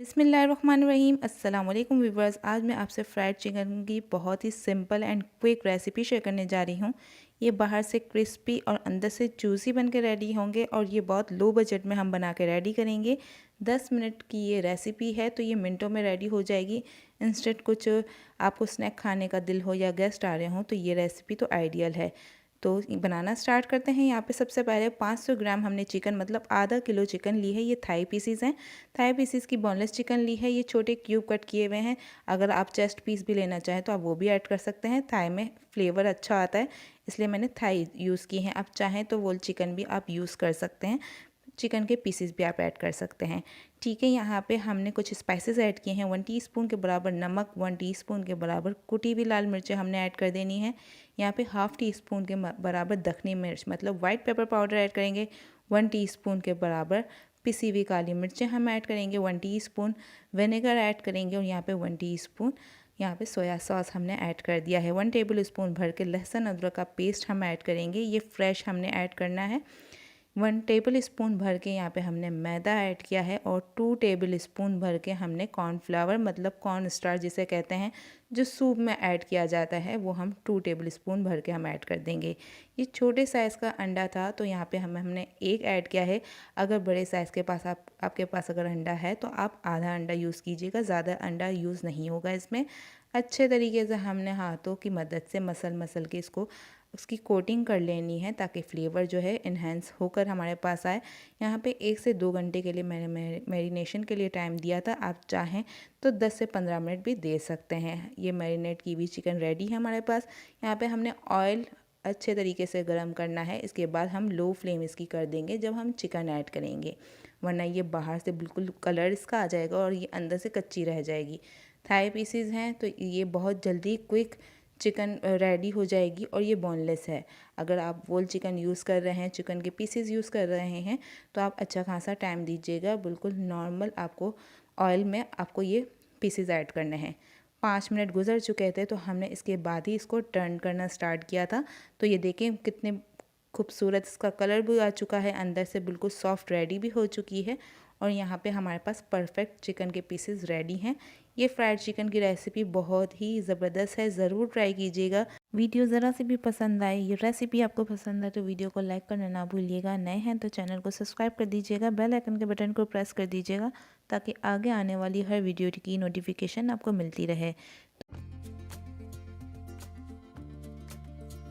बिस्मिल्लाहिर्रहमानिर्रहीम अस्सलाम वालेकुम व्यूवर्स। आज मैं आपसे फ्राइड चिकन की बहुत ही simple and quick recipe share करने जा रही हूँ। ये बाहर से क्रिस्पी और अंदर से जूसी बन के रेडी होंगे और ये बहुत लो बजट में हम बना के रेडी करेंगे। 10 मिनट की ये रेसिपी है तो ये मिनटों में रेडी हो जाएगी। इंस्टेंट कुछ आपको स्नैक खाने का दिल हो या गेस्ट आ रहे हों तो ये रेसिपी तो आइडियल है। तो बनाना स्टार्ट करते हैं। यहाँ पे सबसे पहले 500 ग्राम हमने चिकन मतलब आधा किलो चिकन ली है। ये थाई पीसीज हैं। थाई पीसीज की बोनलेस चिकन ली है। ये छोटे क्यूब कट किए हुए हैं। अगर आप चेस्ट पीस भी लेना चाहें तो आप वो भी ऐड कर सकते हैं। थाई में फ्लेवर अच्छा आता है इसलिए मैंने थाई यूज़ की हैं। आप चाहें तो वोल चिकन भी आप यूज़ कर सकते हैं। चिकन के पीसेस भी आप ऐड कर सकते हैं। ठीक है, यहाँ पे हमने कुछ स्पाइसेस ऐड किए हैं। 1 टीस्पून के बराबर नमक, 1 टीस्पून के बराबर कुटी हुई लाल मिर्चें हमने ऐड कर देनी है। यहाँ पे हाफ़ टी स्पून के बराबर दखनी मिर्च मतलब वाइट पेपर पाउडर ऐड करेंगे। 1 टीस्पून के बराबर पिसी हुई काली मिर्चें हम ऐड करेंगे। 1 टीस्पून विनेगर ऐड करेंगे और यहाँ पे 1 टीस्पून यहाँ पे सोया सॉस हमने ऐड कर दिया है। 1 टेबल स्पून भर के लहसुन अदरक का पेस्ट हम ऐड करेंगे। ये फ्रेश हमने ऐड करना है। 1 टेबल स्पून भर के यहाँ पे हमने मैदा ऐड किया है और 2 टेबल स्पून भर के हमने कॉर्नफ्लावर मतलब कॉर्न स्टार्च जिसे कहते हैं जो सूप में ऐड किया जाता है वो हम 2 टेबल स्पून भर के हम ऐड कर देंगे। ये छोटे साइज़ का अंडा था तो यहाँ पे हमने एक ऐड किया है। अगर बड़े साइज़ के पास आपके पास अगर अंडा है तो आप आधा अंडा यूज़ कीजिएगा, ज़्यादा अंडा यूज़ नहीं होगा इसमें। अच्छे तरीके से हमने हाथों की मदद से मसल के इसको उसकी कोटिंग कर लेनी है ताकि फ्लेवर जो है इन्हेंस होकर हमारे पास आए। यहाँ पे 1 से 2 घंटे के लिए मैंने मैरिनेशन के लिए टाइम दिया था। आप चाहें तो 10 से 15 मिनट भी दे सकते हैं। ये मैरिनेट की हुई चिकन रेडी है हमारे पास। यहाँ पे हमने ऑयल अच्छे तरीके से गर्म करना है। इसके बाद हम लो फ्लेम इसकी कर देंगे जब हम चिकन ऐड करेंगे, वरना ये बाहर से बिल्कुल कलर इसका आ जाएगा और ये अंदर से कच्ची रह जाएगी। थाई पीसीज हैं तो ये बहुत जल्दी क्विक चिकन रेडी हो जाएगी और ये बोनलेस है। अगर आप वोल चिकन यूज़ कर रहे हैं, चिकन के पीसेस यूज़ कर रहे हैं तो आप अच्छा खासा टाइम दीजिएगा। बिल्कुल नॉर्मल आपको ऑयल में आपको ये पीसेस ऐड करने हैं। 5 मिनट गुजर चुके थे तो हमने इसके बाद ही इसको टर्न करना स्टार्ट किया था। तो ये देखें कितने खूबसूरत इसका कलर भी आ चुका है, अंदर से बिल्कुल सॉफ्ट रेडी भी हो चुकी है और यहाँ पे हमारे पास परफेक्ट चिकन के पीसेस रेडी हैं। ये फ्राइड चिकन की रेसिपी बहुत ही ज़बरदस्त है, ज़रूर ट्राई कीजिएगा। वीडियो ज़रा से भी पसंद आए, ये रेसिपी आपको पसंद आए तो वीडियो को लाइक करना ना भूलिएगा। नए हैं तो चैनल को सब्सक्राइब कर दीजिएगा, बेल आइकन के बटन को प्रेस कर दीजिएगा ताकि आगे आने वाली हर वीडियो की नोटिफिकेशन आपको मिलती रहे।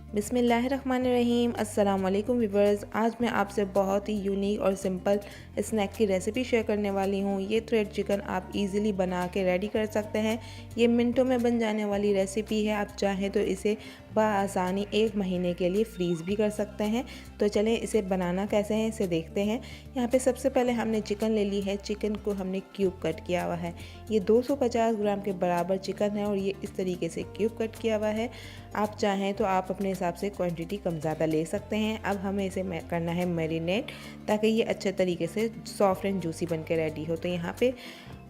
बिस्मिल्लाहिर्रहमानिर्रहीम अस्सलाम वालेकुम व्यूवर्स। आज मैं आपसे बहुत ही यूनिक और सिंपल स्नैक की रेसिपी शेयर करने वाली हूँ। ये थ्रेड चिकन आप इजीली बना के रेडी कर सकते हैं। ये मिनटों में बन जाने वाली रेसिपी है। आप चाहें तो इसे बआसानी 1 महीने के लिए फ्रीज़ भी कर सकते हैं। तो चलें इसे बनाना कैसे है इसे देखते हैं। यहाँ पे सबसे पहले हमने चिकन ले ली है। चिकन को हमने क्यूब कट किया हुआ है। ये 250 ग्राम के बराबर चिकन है और ये इस तरीके से क्यूब कट किया हुआ है। आप चाहें तो आप अपने हिसाब से क्वांटिटी कम ज़्यादा ले सकते हैं। अब हमें इसे करना है मैरिनेट ताकि ये अच्छे तरीके से सॉफ्ट एंड जूसी बन के रेडी हो। तो यहाँ पे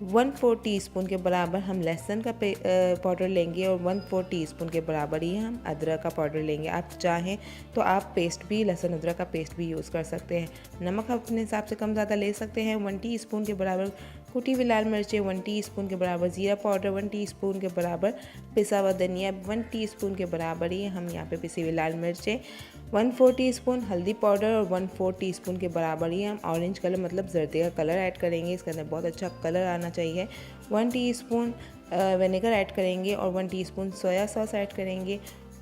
1/4 टीस्पून के बराबर हम लहसुन का पाउडर लेंगे और 1/4 टीस्पून के बराबर ही हम अदरक का पाउडर लेंगे। आप चाहें तो आप पेस्ट भी लहसुन अदरक का पेस्ट भी यूज़ कर सकते हैं। नमक अपने हिसाब से कम ज़्यादा ले सकते हैं। 1 टीस्पून के बराबर कुटी हुई लाल मिर्चें, 1 टीस्पून के बराबर ज़ीरा पाउडर, 1 टीस्पून के बराबर पिसा हुआ धनिया, 1 टीस्पून के बराबर ही हम यहाँ पे पिसी हुई लाल मिर्चें, 1/4 टीस्पून हल्दी पाउडर और 1/4 टीस्पून के बराबर ही हम ऑरेंज कलर मतलब जर्दे का कलर ऐड करेंगे। इसके अंदर बहुत अच्छा कलर आना चाहिए। 1 टीस्पून विनेगर ऐड करेंगे और 1 टीस्पून सोया सॉस ऐड करेंगे।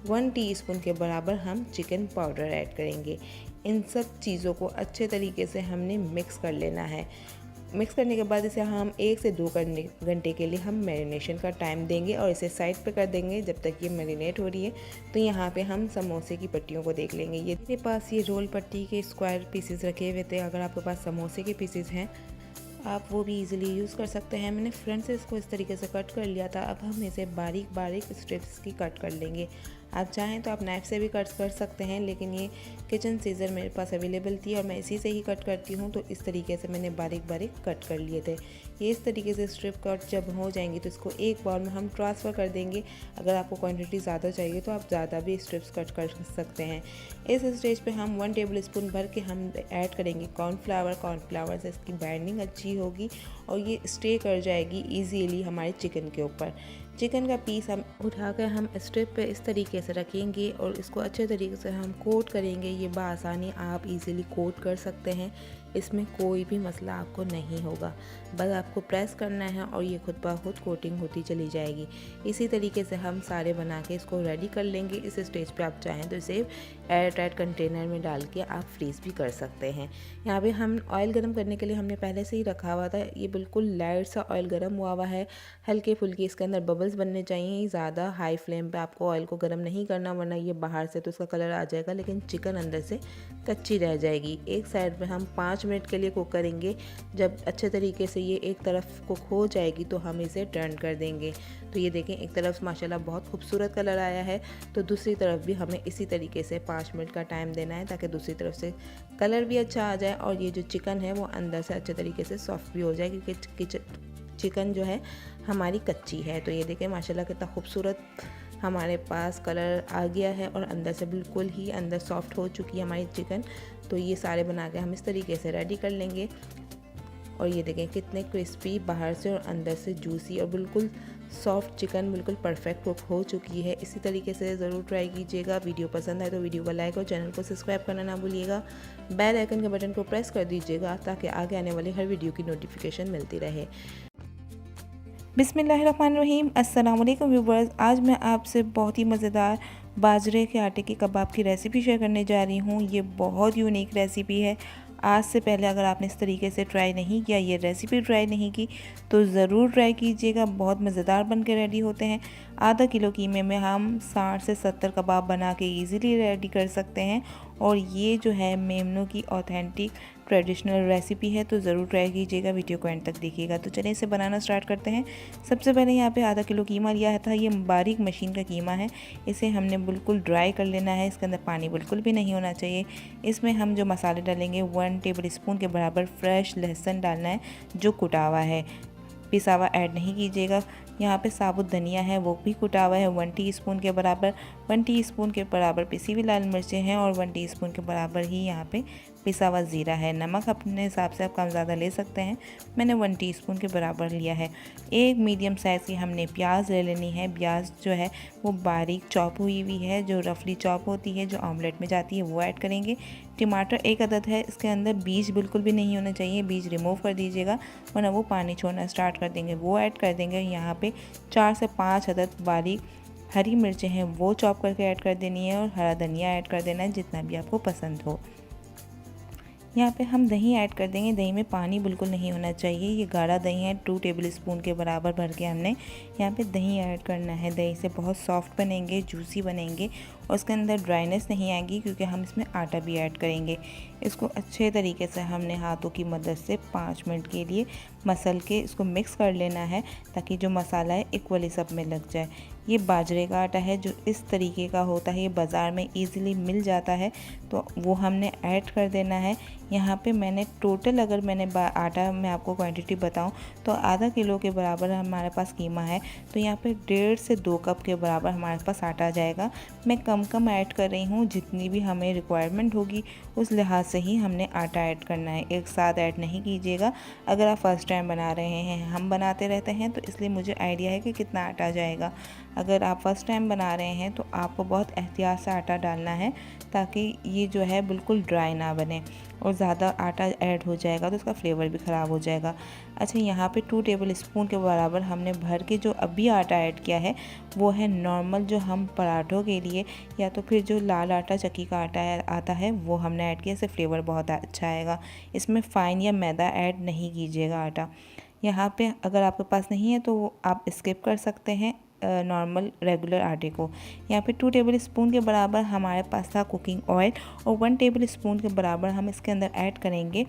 1 टीस्पून के बराबर हम चिकन पाउडर ऐड करेंगे। इन सब चीज़ों को अच्छे तरीके से हमने मिक्स कर लेना है। मिक्स करने के बाद इसे हम 1 से 2 घंटे के लिए हम मैरिनेशन का टाइम देंगे और इसे साइड पे कर देंगे जब तक ये मैरिनेट हो रही है। तो यहाँ पे हम समोसे की पट्टियों को देख लेंगे। ये मेरे पास ये रोल पट्टी के स्क्वायर पीसेस रखे हुए थे। अगर आपके पास समोसे के पीसेस हैं आप वो भी इजीली यूज़ कर सकते हैं। मैंने फ्रंट से इसको इस तरीके से कट कर लिया था। अब हम इसे बारीक बारीक स्ट्रिप्स की कट कर लेंगे। आप चाहें तो आप नाइफ़ से भी कट कर सकते हैं, लेकिन ये किचन सीज़र मेरे पास अवेलेबल थी और मैं इसी से ही कट करती हूँ। तो इस तरीके से मैंने बारीक बारीक कट कर लिए थे। ये इस तरीके से स्ट्रिप कट जब हो जाएंगी तो इसको एक बाउल में हम ट्रांसफ़र कर देंगे। अगर आपको क्वांटिटी ज़्यादा चाहिए तो आप ज़्यादा भी स्ट्रिप्स कट कर सकते हैं। इस स्टेज पे हम 1 टेबल स्पून भर के हम ऐड करेंगे कॉर्नफ्लावर। कॉर्नफ्लावर से इसकी बाइंडिंग अच्छी होगी और ये स्टे कर जाएगी ईजीली हमारे चिकन के ऊपर। चिकन का पीस हम उठाकर हम स्ट्रिप पे इस तरीके से रखेंगे और इसको अच्छे तरीके से हम कोट करेंगे। ये बआसानी आप इजीली कोट कर सकते हैं, इसमें कोई भी मसला आपको नहीं होगा। बस आपको प्रेस करना है और ये खुद ब खुद कोटिंग होती चली जाएगी। इसी तरीके से हम सारे बना के इसको रेडी कर लेंगे। इस स्टेज पे आप चाहें तो इसे एयर टाइट कंटेनर में डाल के आप फ्रीज़ भी कर सकते हैं। यहाँ पे हम ऑयल गर्म करने के लिए हमने पहले से ही रखा हुआ था। ये बिल्कुल लाइट सा ऑयल गर्म हुआ है, हल्के फुल्के इसके अंदर बबल्स बनने चाहिए। ज़्यादा हाई फ्लेम पे आपको ऑयल को गर्म नहीं करना, वरना ये बाहर से तो इसका कलर आ जाएगा लेकिन चिकन अंदर से कच्ची रह जाएगी। एक साइड पे हम 5 मिनट के लिए कुक करेंगे। जब अच्छे तरीके से ये एक तरफ कुक हो जाएगी तो हम इसे टर्न कर देंगे। तो ये देखें, एक तरफ माशाल्लाह बहुत खूबसूरत कलर आया है, तो दूसरी तरफ भी हमें इसी तरीके से 5 मिनट का टाइम देना है ताकि दूसरी तरफ से कलर भी अच्छा आ जाए और ये जो चिकन है वो अंदर से अच्छे तरीके से सॉफ्ट भी हो जाए, क्योंकि चिकन जो है हमारी कच्ची है। तो ये देखें माशाल्लाह कितना खूबसूरत हमारे पास कलर आ गया है और अंदर से बिल्कुल ही अंदर सॉफ्ट हो चुकी है हमारी चिकन। तो ये सारे बना के हम इस तरीके से रेडी कर लेंगे। और ये देखें कितने क्रिस्पी बाहर से और अंदर से जूसी और बिल्कुल सॉफ्ट चिकन बिल्कुल परफेक्ट कुक हो चुकी है। इसी तरीके से ज़रूर ट्राई कीजिएगा। वीडियो पसंद आए तो वीडियो को लाइक और चैनल को सब्सक्राइब करना ना भूलिएगा। बेल आइकन के बटन को प्रेस कर दीजिएगा ताकि आगे आने वाली हर वीडियो की नोटिफिकेशन मिलती रहे। बिस्मिल्लाहिर्रहमानिर्रहीम। अस्सलाम वालेकुम व्यूवर्स, आज मैं आपसे बहुत ही मज़ेदार बाजरे के आटे के कबाब की रेसिपी शेयर करने जा रही हूँ। ये बहुत यूनिक रेसिपी है। आज से पहले अगर आपने इस तरीके से ट्राई नहीं किया, ये रेसिपी ट्राई नहीं की, तो ज़रूर ट्राई कीजिएगा। बहुत मज़ेदार बन के रेडी होते हैं। आधा किलो कीमे में हम 60 से 70 कबाब बना के ईज़िली रेडी कर सकते हैं। और ये जो है मेमनों की ऑथेंटिक ट्रेडिशनल रेसिपी है, तो ज़रूर ट्राई कीजिएगा। वीडियो को एंड तक देखिएगा। तो चलिए इसे बनाना स्टार्ट करते हैं। सबसे पहले यहाँ पे आधा किलो कीमा लिया था। ये बारीक मशीन का कीमा है। इसे हमने बिल्कुल ड्राई कर लेना है। इसके अंदर पानी बिल्कुल भी नहीं होना चाहिए। इसमें हम जो मसाले डालेंगे 1 टेबल स्पून के बराबर फ्रेश लहसुन डालना है जो कुटा हुआ है, पिसा हुआ ऐड नहीं कीजिएगा। यहाँ पे साबुत धनिया है, वो भी कुटा हुआ है 1 टीस्पून के बराबर। 1 टीस्पून के बराबर पिसी हुई लाल मिर्चें हैं और 1 टीस्पून के बराबर ही यहाँ पे पिसा हुआ ज़ीरा है। नमक अपने हिसाब से आप कम ज़्यादा ले सकते हैं। मैंने 1 टीस्पून के बराबर लिया है। एक मीडियम साइज़ की हमने प्याज ले लेनी है। प्याज जो है वो बारीक चॉप हुई हुई है, जो रफली चॉप होती है, जो ऑमलेट में जाती है, वो ऐड करेंगे। टमाटर 1 अदद है। इसके अंदर बीज बिल्कुल भी नहीं होना चाहिए, बीज रिमूव कर दीजिएगा वरना वो पानी छोड़ना स्टार्ट कर देंगे, वो ऐड कर देंगे। यहाँ पे 4 से 5 अदद बारीक हरी मिर्चें हैं, वो चॉप करके ऐड कर देनी है और हरा धनिया ऐड कर देना है जितना भी आपको पसंद हो। यहाँ पे हम दही ऐड कर देंगे। दही में पानी बिल्कुल नहीं होना चाहिए। ये गाढ़ा दही है, 2 टेबल स्पून के बराबर भर के हमने यहाँ पे दही ऐड करना है। दही से बहुत सॉफ्ट बनेंगे, जूसी बनेंगे और इसके अंदर ड्राइनेस नहीं आएगी क्योंकि हम इसमें आटा भी ऐड करेंगे। इसको अच्छे तरीके से हमने हाथों की मदद से 5 मिनट के लिए मसल के इसको मिक्स कर लेना है ताकि जो मसाला है इक्वली सब में लग जाए। ये बाजरे का आटा है जो इस तरीके का होता है, ये बाज़ार में इजीली मिल जाता है, तो वो हमने ऐड कर देना है। यहाँ पे मैंने टोटल अगर मैंने आटा मैं आपको क्वांटिटी बताऊँ तो आधा किलो के बराबर हमारे पास कीमा है, तो यहाँ पे 1.5 से 2 कप के बराबर हमारे पास आटा आ जाएगा। मैं कम ऐड कर रही हूँ, जितनी भी हमें रिक्वायरमेंट होगी उस लिहाज से ही हमने आटा ऐड करना है, एक साथ ऐड नहीं कीजिएगा। अगर आप फर्स्ट टाइम बना रहे हैं, हम बनाते रहते हैं तो इसलिए मुझे आइडिया है कि कितना आटा जाएगा। अगर आप फर्स्ट टाइम बना रहे हैं तो आपको बहुत एहतियात से आटा डालना है ताकि ये जो है बिल्कुल ड्राई ना बने, और ज़्यादा आटा ऐड हो जाएगा तो उसका फ्लेवर भी ख़राब हो जाएगा। अच्छा, यहाँ पे 2 टेबल स्पून के बराबर हमने भर के जो अभी आटा ऐड किया है वो है नॉर्मल जो हम पराठों के लिए, या तो फिर जो लाल आटा चक्की का आटा आता है वो हमने ऐड किया। इससे फ्लेवर बहुत अच्छा आएगा। इसमें फ़ाइन या मैदा ऐड नहीं कीजिएगा आटा। यहाँ पे अगर आपके पास नहीं है तो आप स्किप कर सकते हैं नॉर्मल रेगुलर आटे को। यहाँ पे 2 टेबल स्पून के बराबर हमारे पास था कुकिंग ऑयल और 1 टेबल स्पून के बराबर हम इसके अंदर ऐड करेंगे,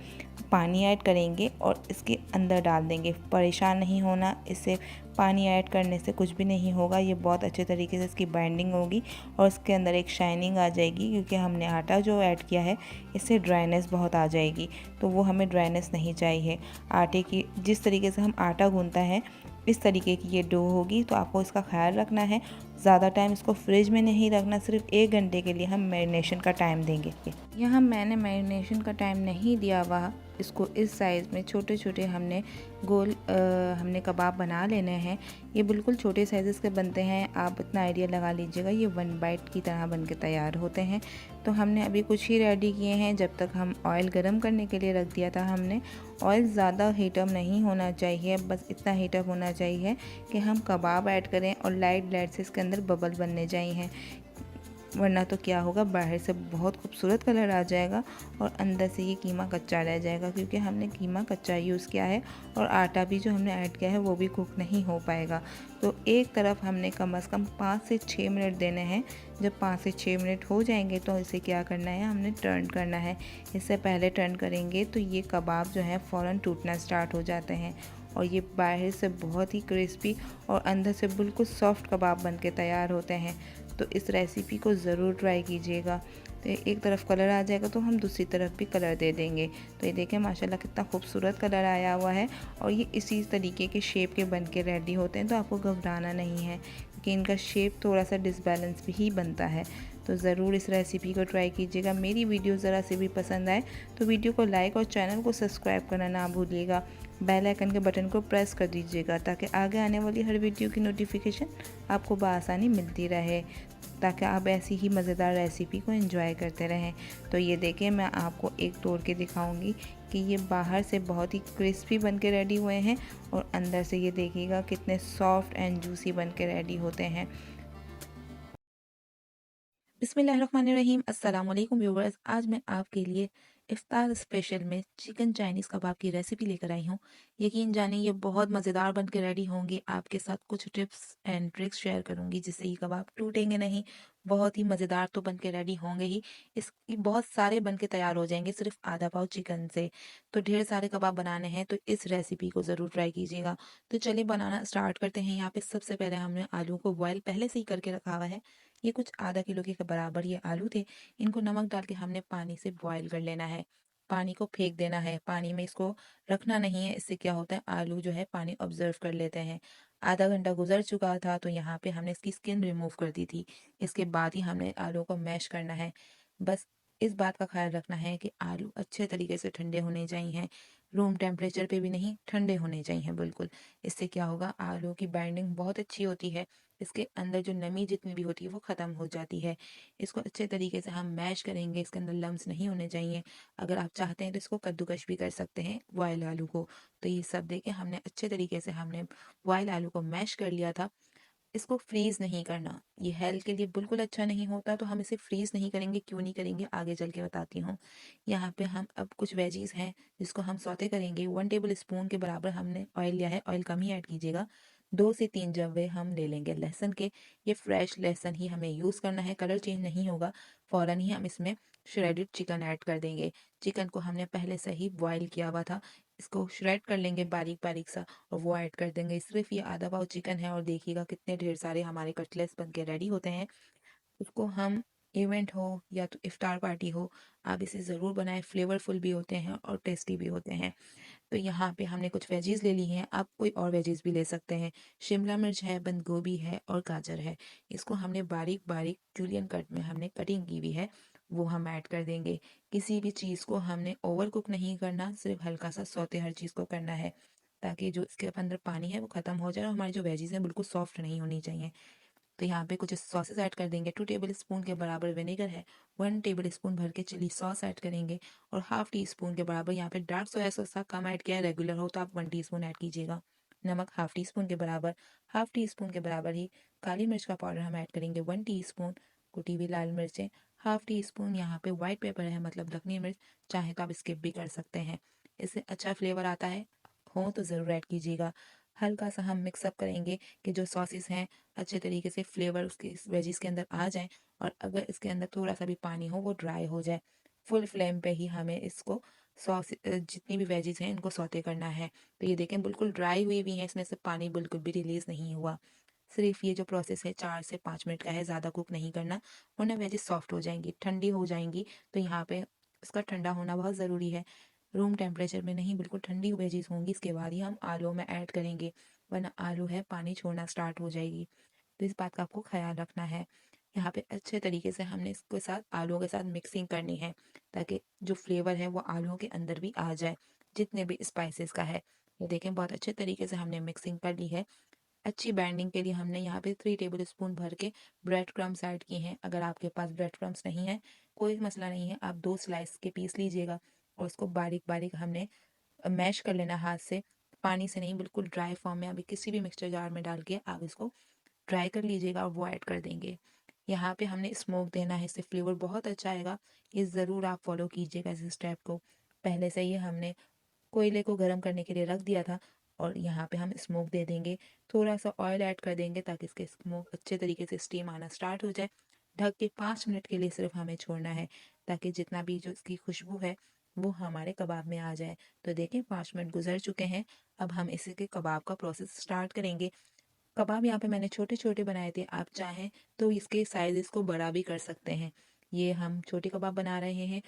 पानी ऐड करेंगे और इसके अंदर डाल देंगे। परेशान नहीं होना, इससे पानी ऐड करने से कुछ भी नहीं होगा। ये बहुत अच्छे तरीके से इसकी बाइंडिंग होगी और इसके अंदर एक शाइनिंग आ जाएगी, क्योंकि हमने आटा जो ऐड किया है इससे ड्राइनेस बहुत आ जाएगी, तो वो हमें ड्राइनेस नहीं चाहिए। आटे की जिस तरीके से हम आटा गूंथता है इस तरीके की ये डो होगी, तो आपको इसका ख्याल रखना है। ज़्यादा टाइम इसको फ्रिज में नहीं रखना, सिर्फ 1 घंटे के लिए हम मैरिनेशन का टाइम देंगे। यहाँ मैंने मैरिनेशन का टाइम नहीं दिया हुआ, इसको इस साइज़ में छोटे छोटे हमने गोल हमने कबाब बना लेने हैं। ये बिल्कुल छोटे साइज़ के बनते हैं, आप इतना आइडिया लगा लीजिएगा। ये 1 बाइट की तरह बन के तैयार होते हैं। तो हमने अभी कुछ ही रेडी किए हैं। जब तक हम ऑयल गरम करने के लिए रख दिया था हमने। ऑयल ज़्यादा हीटअप नहीं होना चाहिए, बस इतना हीटअप होना चाहिए कि हम कबाब ऐड करें और लाइट लाइट से इसके अंदर बबल बनने चाहिए हैं, वरना तो क्या होगा, बाहर से बहुत खूबसूरत कलर आ जाएगा और अंदर से ये कीमा कच्चा रह जाएगा, क्योंकि हमने कीमा कच्चा यूज़ किया है और आटा भी जो हमने ऐड किया है वो भी कुक नहीं हो पाएगा। तो एक तरफ हमने कम से कम 5 से 6 मिनट देने हैं। जब 5 से 6 मिनट हो जाएंगे तो इसे क्या करना है, हमने टर्न करना है। इससे पहले टर्न करेंगे तो ये कबाब जो है फ़ौरन टूटना स्टार्ट हो जाते हैं और ये बाहर से बहुत ही क्रिस्पी और अंदर से बिल्कुल सॉफ्ट कबाब बन के तैयार होते हैं। तो इस रेसिपी को ज़रूर ट्राई कीजिएगा। तो एक तरफ कलर आ जाएगा तो हम दूसरी तरफ भी कलर दे देंगे। तो ये देखें माशाल्लाह कितना खूबसूरत कलर आया हुआ है और ये इसी तरीके के शेप के बन के रेडी होते हैं। तो आपको घबराना नहीं है, क्योंकि इनका शेप थोड़ा सा डिसबैलेंस भी ही बनता है। तो ज़रूर इस रेसिपी को ट्राई कीजिएगा। मेरी वीडियो ज़रा से भी पसंद आए तो वीडियो को लाइक और चैनल को सब्सक्राइब करना ना भूलिएगा। बेल आइकन के बटन को प्रेस कर दीजिएगा ताकि आगे आने वाली हर वीडियो की नोटिफिकेशन आपको बआसानी मिलती रहे, ताकि आप ऐसी ही मज़ेदार रेसिपी को एंजॉय करते रहें। तो ये देखें, मैं आपको एक तोड़ के दिखाऊंगी कि ये बाहर से बहुत ही क्रिस्पी बन के रेडी हुए हैं और अंदर से ये देखिएगा कितने सॉफ्ट एंड जूसी बन के रेडी होते हैं। बिस्मिल्लाहिर्रहमानिर्रहीम, अस्सलाम वालेकुम व्यूवर्स। आज मैं आपके लिए इफ्तार स्पेशल में चिकन चाइनीज़ कबाब की रेसिपी लेकर आई हूँ। यकीन जानिए ये बहुत मज़ेदार बन के रेडी होंगे। आपके साथ कुछ टिप्स एंड ट्रिक्स शेयर करूँगी जिससे ये कबाब टूटेंगे नहीं। बहुत ही मज़ेदार तो बन के रेडी होंगे ही, इसकी बहुत सारे बन के तैयार हो जाएंगे सिर्फ आधा पाव चिकन से। तो ढेर सारे कबाब बनाने हैं तो इस रेसिपी को ज़रूर ट्राई कीजिएगा। तो चलिए बनाना स्टार्ट करते हैं। यहाँ पे सबसे पहले हमने आलू को बॉयल पहले से ही करके रखा हुआ है। ये कुछ आधा किलो के बराबर ये आलू थे। इनको नमक डाल के हमने पानी से बॉईल कर लेना है। पानी को फेंक देना है, पानी में इसको रखना नहीं है। इससे क्या होता है, आलू जो है पानी ऑब्जर्व कर लेते हैं। आधा घंटा गुजर चुका था तो यहाँ पे हमने इसकी स्किन रिमूव कर दी थी। इसके बाद ही हमने आलू को मैश करना है। बस इस बात का ख्याल रखना है कि आलू अच्छे तरीके से ठंडे होने चाहिए। रूम टेम्परेचर पे भी नहीं, ठंडे होने चाहिए बिल्कुल। इससे क्या होगा, आलू की बाइंडिंग बहुत अच्छी होती है। इसके अंदर जो नमी जितनी भी होती है वो ख़त्म हो जाती है। इसको अच्छे तरीके से हम मैश करेंगे, इसके अंदर लम्स नहीं होने चाहिए। अगर आप चाहते हैं तो इसको कद्दूकश भी कर सकते हैं बॉयल आलू को। तो ये सब देके हमने अच्छे तरीके से हमने बॉयल आलू को मैश कर लिया था। इसको फ्रीज़ नहीं करना, ये हेल्थ के लिए बिल्कुल अच्छा नहीं होता। तो हम इसे फ्रीज़ नहीं करेंगे। क्यों नहीं करेंगे, आगे चल के बताती हूँ। यहाँ पे हम अब कुछ वेजीज हैं जिसको हम सौते करेंगे। 1 टेबल स्पून के बराबर हमने ऑयल लिया है, ऑयल कम ही ऐड कीजिएगा। 2 से 3 जवे हम ले लेंगे लहसुन के। ये फ्रेश लहसुन ही हमें यूज़ करना है, कलर चेंज नहीं होगा। फ़ौरन ही हम इसमें श्रेडेड चिकन ऐड कर देंगे। चिकन को हमने पहले से ही बॉयल किया हुआ था, इसको श्रेड कर लेंगे बारीक बारीक सा और वो ऐड कर देंगे। सिर्फ ये आधा पाव चिकन है और देखिएगा कितने ढेर सारे हमारे कटलेट्स बन के रेडी होते हैं। उसको हम इवेंट हो या तो इफ्तार पार्टी हो, आप इसे ज़रूर बनाएं। फ्लेवरफुल भी होते हैं और टेस्टी भी होते हैं। तो यहाँ पे हमने कुछ वेजीज ले ली हैं, आप कोई और वेजीज भी ले सकते हैं। शिमला मिर्च है, बंद गोभी है और गाजर है। इसको हमने बारीक बारीक जूलियन कट में हमने कटिंग की हुई है, वो हम ऐड कर देंगे। किसी भी चीज़ को हमने ओवर कुक नहीं करना, सिर्फ हल्का सा सौते हर चीज़ को करना है, ताकि जो इसके अंदर पानी है वो ख़त्म हो जाए और हमारी जो वेजीज हैं बिल्कुल सॉफ्ट नहीं होनी चाहिए। तो यहाँ पे कुछ सॉसेस ऐड कर देंगे। 2 टेबल स्पून के बराबर विनेगर है। 1 टेबल स्पून भर के चिली सॉस ऐड करेंगे और हाफ टी स्पून के बराबर यहाँ पे डार्क सोया सॉस का कम ऐड किया है, रेगुलर हो तो आप 1 टीस्पून ऐड कीजिएगा। नमक हाफ टी स्पून के बराबर। हाफ टी स्पून के बराबर ही काली मिर्च का पाउडर हम ऐड करेंगे। 1 टीस्पून कुटी हुई लाल मिर्चें। हाफ टी स्पून यहाँ पे व्हाइट पेपर है, मतलब दखनी मिर्च, चाहे तो आप स्किप भी कर सकते हैं। इससे अच्छा फ्लेवर आता है, हो तो ज़रूर ऐड कीजिएगा। हल्का सा हम मिक्सअप करेंगे कि जो सॉसेस हैं अच्छे तरीके से फ्लेवर उसके इस वेजीज के अंदर आ जाए और अगर इसके अंदर थोड़ा सा भी पानी हो वो ड्राई हो जाए। फुल फ्लेम पे ही हमें इसको सॉस जितनी भी वेजीज हैं इनको सौते करना है। तो ये देखें बिल्कुल ड्राई हुई हुई है, इसमें से पानी बिल्कुल भी रिलीज नहीं हुआ। सिर्फ ये जो प्रोसेस है 4 से 5 मिनट का है, ज़्यादा कुक नहीं करना वरना वेजीज सॉफ्ट हो जाएंगी, ठंडी हो जाएंगी। तो यहाँ पे इसका ठंडा होना बहुत ज़रूरी है। रूम टेम्परेचर में नहीं, बिल्कुल ठंडी वेजीज होंगी इसके बाद ही हम आलू में ऐड करेंगे, वरना आलू है पानी छोड़ना स्टार्ट हो जाएगी। तो इस बात का आपको ख्याल रखना है। यहाँ पे अच्छे तरीके से हमने इसके साथ आलूओं के साथ मिक्सिंग करनी है, ताकि जो फ्लेवर है वो आलूओं के अंदर भी आ जाए, जितने भी स्पाइसेस का है। ये देखें बहुत अच्छे तरीके से हमने मिक्सिंग कर ली है। अच्छी बाइंडिंग के लिए हमने यहाँ पे 3 टेबल स्पून भर के ब्रेड क्रम्स ऐड किए हैं। अगर आपके पास ब्रेड क्रम्स नहीं है, कोई मसला नहीं है, आप 2 स्लाइस के पीस लीजिएगा और उसको बारीक बारीक हमने मैश कर लेना हाथ से, पानी से नहीं, बिल्कुल ड्राई फॉर्म में। अभी किसी भी मिक्सचर जार में डाल के आप इसको ड्राई कर लीजिएगा और वो ऐड कर देंगे। यहाँ पे हमने स्मोक देना है, इससे फ्लेवर बहुत अच्छा आएगा। ये ज़रूर आप फॉलो कीजिएगा इस स्टेप को। पहले से ही हमने कोयले को गर्म करने के लिए रख दिया था और यहाँ पे हम स्मोक दे देंगे। थोड़ा सा ऑयल ऐड कर देंगे ताकि इसके स्मोक अच्छे तरीके से स्टीम आना स्टार्ट हो जाए। ढक के 5 मिनट के लिए सिर्फ हमें छोड़ना है, ताकि जितना भी जो इसकी खुशबू है वो हमारे कबाब में आ जाए। तो देखें 5 मिनट गुजर चुके हैं। अब हम इसी के कबाब का प्रोसेस स्टार्ट करेंगे। कबाब यहाँ पे मैंने छोटे छोटे बनाए थे, आप चाहें तो इसके साइज़ को बड़ा भी कर सकते हैं। ये हम छोटे कबाब बना रहे हैं,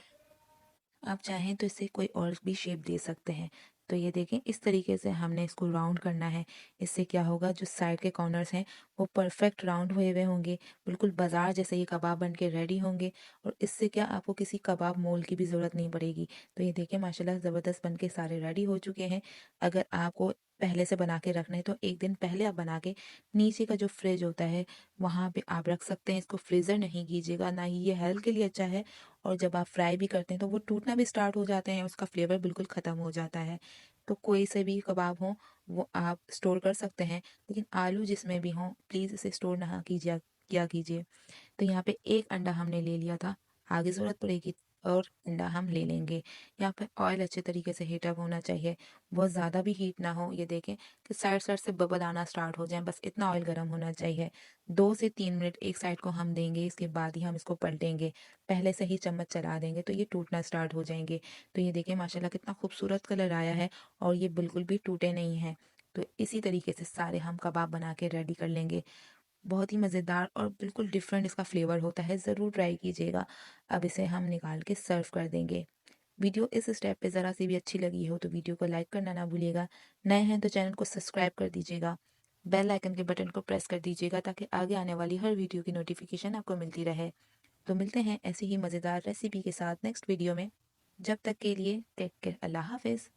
आप चाहें तो इसे कोई और भी शेप दे सकते हैं। तो ये देखें इस तरीके से हमने इसको राउंड करना है। इससे क्या होगा, जो साइड के कॉर्नर्स हैं वो परफेक्ट राउंड हुए हुए होंगे, बिल्कुल बाजार जैसे ये कबाब बन के रेडी होंगे। और इससे क्या आपको किसी कबाब मोल की भी ज़रूरत नहीं पड़ेगी। तो ये देखें माशाल्लाह ज़बरदस्त बन के सारे रेडी हो चुके हैं। अगर आपको पहले से बना के रखना है तो एक दिन पहले आप बना के नीचे का जो फ्रिज होता है वहाँ पे आप रख सकते हैं। इसको फ्रीज़र नहीं कीजिएगा, ना ही ये हेल्थ के लिए अच्छा है। और जब आप फ्राई भी करते हैं तो वो टूटना भी स्टार्ट हो जाते हैं, उसका फ्लेवर बिल्कुल ख़त्म हो जाता है। तो कोई से भी कबाब हो वो आप स्टोर कर सकते हैं, लेकिन आलू जिसमें भी हों प्लीज़ इसे स्टोर ना कीजिए, क्या कीजिए। तो यहाँ पे एक अंडा हमने ले लिया था, आगे ज़रूरत पड़ेगी और अंडा हम ले लेंगे। यहाँ पे ऑयल अच्छे तरीके से हीटअप होना चाहिए, बहुत ज़्यादा भी हीट ना हो। ये देखें कि साइड साइड से बबल आना स्टार्ट हो जाए, बस इतना ऑयल गर्म होना चाहिए। 2 से 3 मिनट एक साइड को हम देंगे, इसके बाद ही हम इसको पलटेंगे। पहले से ही चम्मच चला देंगे तो ये टूटना स्टार्ट हो जाएंगे। तो ये देखें माशाल्लाह कितना खूबसूरत कलर आया है और ये बिल्कुल भी टूटे नहीं हैं। तो इसी तरीके से सारे हम कबाब बना के रेडी कर लेंगे। बहुत ही मज़ेदार और बिल्कुल डिफरेंट इसका फ्लेवर होता है, ज़रूर ट्राई कीजिएगा। अब इसे हम निकाल के सर्व कर देंगे। वीडियो इस स्टेप पे ज़रा सी भी अच्छी लगी हो तो वीडियो को लाइक करना ना भूलिएगा। नए हैं तो चैनल को सब्सक्राइब कर दीजिएगा, बेल आइकन के बटन को प्रेस कर दीजिएगा ताकि आगे आने वाली हर वीडियो की नोटिफिकेशन आपको मिलती रहे। तो मिलते हैं ऐसी ही मज़ेदार रेसिपी के साथ नेक्स्ट वीडियो में। जब तक के लिए टेक केयर, अल्लाह हाफिज़।